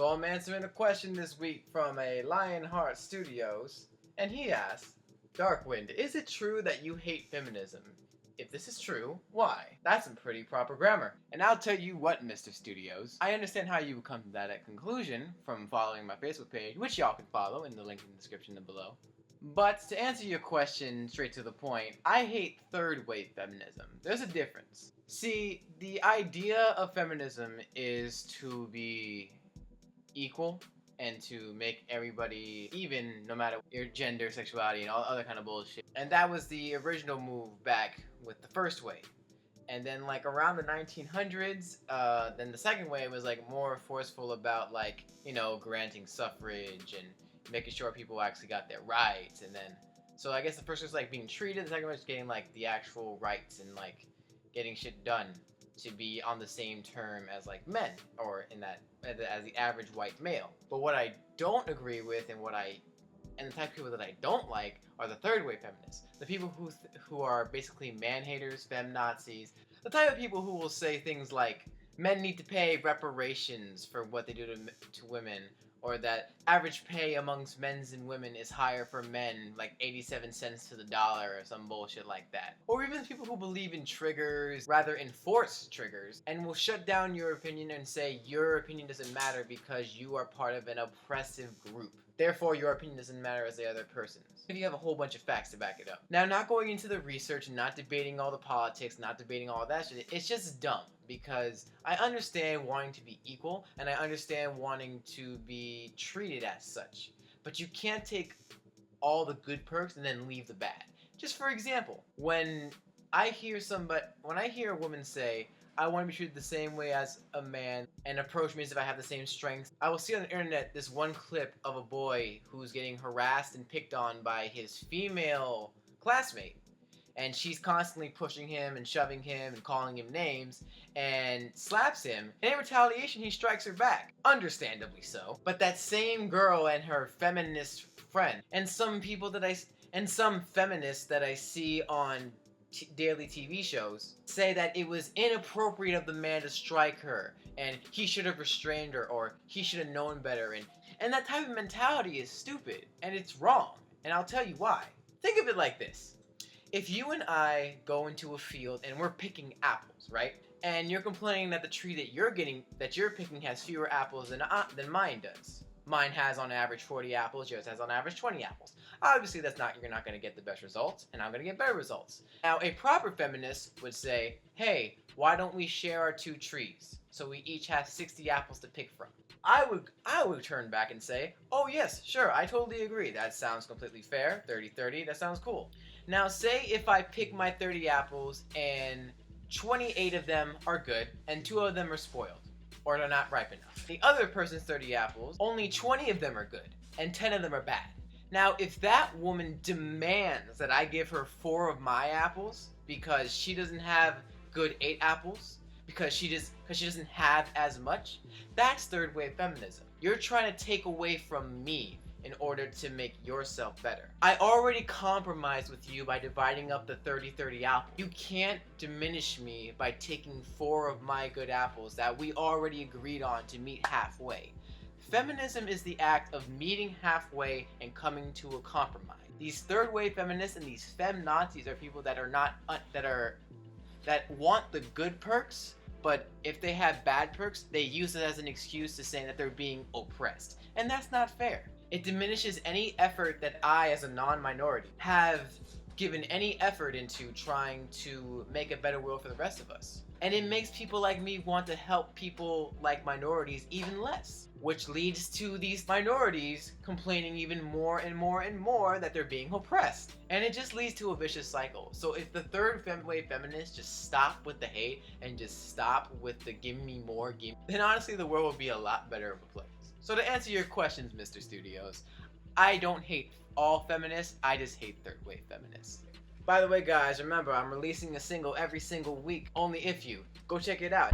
So I'm answering a question this week from a Lionheart Studios, and he asks, Darkwind, is it true that you hate feminism? If this is true, why? That's some pretty proper grammar. And I'll tell you what, Mr. Studios, I understand how you would come to that conclusion from following my Facebook page, which y'all can follow in the link in the description below. But to answer your question straight to the point, I hate third-wave feminism. There's a difference. See, the idea of feminism is to be equal and to make everybody even, no matter your gender, sexuality, and all other kind of bullshit. And that was the original move back with the first wave. And then like around the 1900s, then the second wave was like more forceful about like, you know, granting suffrage and making sure people actually got their rights. And then, so I guess the first was like being treated, the second was getting like the actual rights and like getting shit done to be on the same term as like men, or in that as the average white male. But what I don't agree with, and the type of people that I don't like, are the third wave feminists. The people who are basically man haters, fem Nazis. The type of people who will say things like men need to pay reparations for what they do to women, or that average pay amongst men and women is higher for men, like 87 cents to the dollar or some bullshit like that. Or even people who believe in triggers, rather enforce triggers, and will shut down your opinion and say your opinion doesn't matter because you are part of an oppressive group. Therefore, your opinion doesn't matter as the other person's. If you have a whole bunch of facts to back it up. Now, not going into the research, not debating all the politics, not debating all that shit, it's just dumb. Because I understand wanting to be equal, and I understand wanting to be treated as such. But you can't take all the good perks and then leave the bad. Just for example, when I hear a woman say, I want to be treated the same way as a man and approach me as if I have the same strengths, I will see on the internet this one clip of a boy who's getting harassed and picked on by his female classmate. And she's constantly pushing him and shoving him and calling him names and slaps him. And in retaliation, he strikes her back. Understandably so. But that same girl and her feminist friend and some feminists that I see on daily TV shows say that it was inappropriate of the man to strike her and he should have restrained her or he should have known better. And that type of mentality is stupid and it's wrong. And I'll tell you why. Think of it like this. If you and I go into a field and we're picking apples, right? And you're complaining that the tree that you're picking has fewer apples than mine does. Mine has on average 40 apples, yours has on average 20 apples. Obviously you're not going to get the best results, and I'm going to get better results. Now, a proper feminist would say, hey, why don't we share our two trees? So we each have 60 apples to pick from. I would turn back and say, oh yes, sure, I totally agree. That sounds completely fair. 30-30, that sounds cool. Now, say if I pick my 30 apples and 28 of them are good and 2 of them are spoiled, or they're not ripe enough. The other person's 30 apples, only 20 of them are good and 10 of them are bad. Now, if that woman demands that I give her 4 of my apples because she doesn't have good 8 apples, because she doesn't have as much, that's third wave feminism. You're trying to take away from me in order to make yourself better. I already compromised with you by dividing up the 30-30 apples. You can't diminish me by taking 4 of my good apples that we already agreed on to meet halfway. Feminism is the act of meeting halfway and coming to a compromise. These third wave feminists and these fem Nazis are people that want the good perks, but if they have bad perks, they use it as an excuse to say that they're being oppressed. And that's not fair. It diminishes any effort that I, as a non-minority, have given any effort into trying to make a better world for the rest of us. And it makes people like me want to help people like minorities even less, which leads to these minorities complaining even more and more and more that they're being oppressed. And it just leads to a vicious cycle. So if the third wave feminists just stop with the hate and just stop with the give me more, then honestly the world would be a lot better of a place. So to answer your questions, Mr. Studios, I don't hate all feminists, I just hate third wave feminists. By the way, guys, remember I'm releasing a single every single week, only if you. Go check it out.